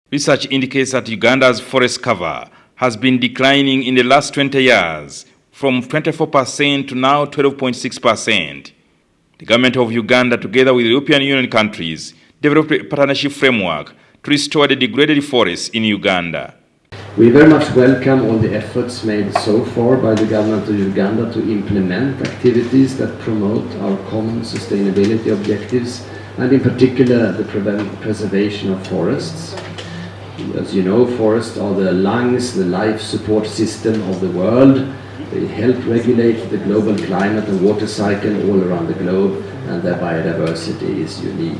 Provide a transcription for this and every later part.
Research indicates that Uganda's forest cover has been declining in the last 20 years from 24% to now 12.6%. The government of Uganda, together with European Union countries, developed a partnership framework to restore the degraded forests in Uganda. We very much welcome all the efforts made so far by the government of Uganda to implement activities that promote our common sustainability objectives, and in particular the preservation of forests. As you know, forests are the lungs, the life support system of the world. They help regulate the global climate and water cycle all around the globe, and their biodiversity is unique.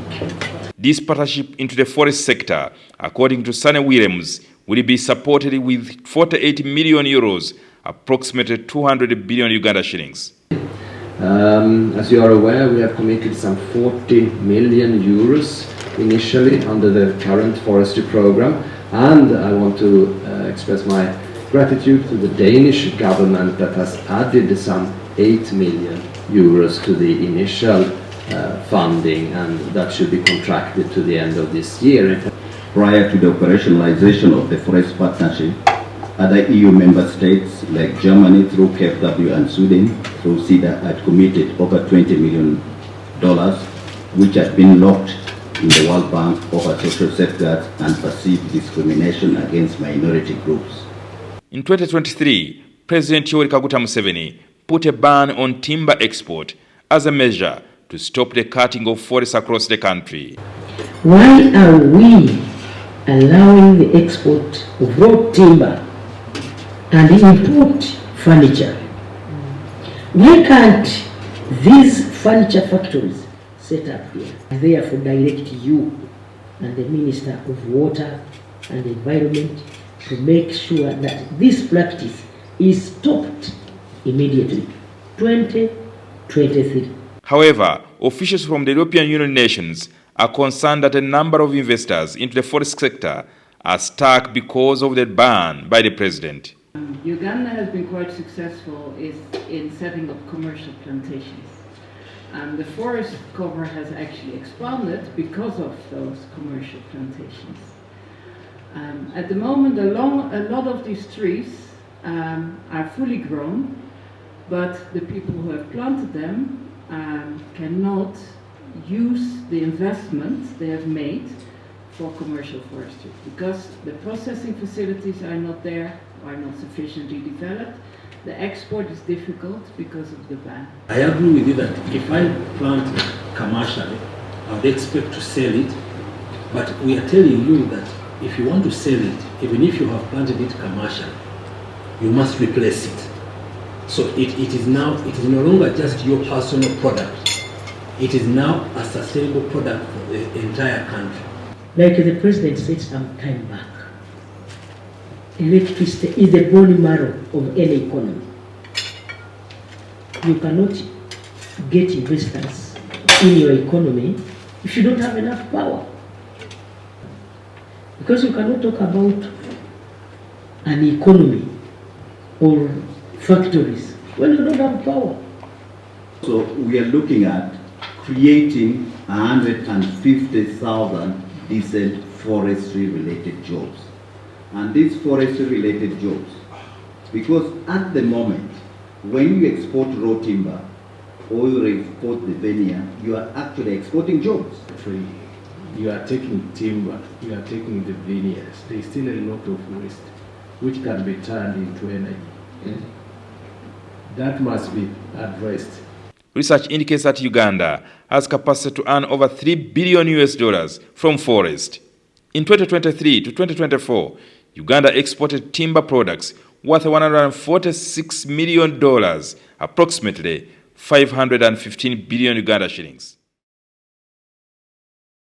This partnership into the forest sector, according to Sunny Williams, will be supported with 48 million euros, approximately 200 billion Uganda shillings. As you are aware, we have committed some 40 million euros initially under the current forestry program, and I want to express my gratitude to the Danish government that has added some 8 million euros to the initial funding, and that should be contracted to the end of this year. Prior to the operationalization of the forest partnership, other EU member states like Germany through KfW and Sweden through CEDA had committed over $20 million, which had been locked in the World Bank over social safeguards and perceived discrimination against minority groups. In 2023, President Yoweri Kaguta Museveni put a ban on timber export as a measure to stop the cutting of forests across the country. Why are we allowing the export of raw timber and import furniture? Why can't these furniture factories set up here? I therefore direct you and the Minister of Water and Environment to make sure that this practice is stopped immediately. 2023. However, officials from the European Union nations are concerned that a number of investors into the forest sector are stuck because of the ban by the president. Uganda has been quite successful in setting up commercial plantations. The forest cover has actually expanded because of those commercial plantations. At the moment, a lot of these trees are fully grown, but the people who have planted them cannot use the investments they have made for commercial forestry because the processing facilities are not there, are not sufficiently developed. The export is difficult because of the ban. I agree with you that if I plant commercially, I would expect to sell it, but we are telling you that if you want to sell it, even if you have planted it commercially, you must replace it. So it is no longer just your personal product. It is now a sustainable product for the entire country. Like the president said some time back, electricity is the bone marrow of any economy. You cannot get investors in your economy if you don't have enough power. Because you cannot talk about an economy or factories when you don't have power. So we are looking at creating 150,000 decent forestry-related jobs. And these forestry-related jobs, because at the moment, when you export raw timber or you export the veneer, you are actually exporting jobs. You are taking timber, you are taking the veneers. There is still a lot of waste which can be turned into energy. That must be addressed. Research indicates that Uganda has capacity to earn over $3 billion from forest. In 2023 to 2024, Uganda exported timber products worth $146 million, approximately 515 billion Uganda shillings.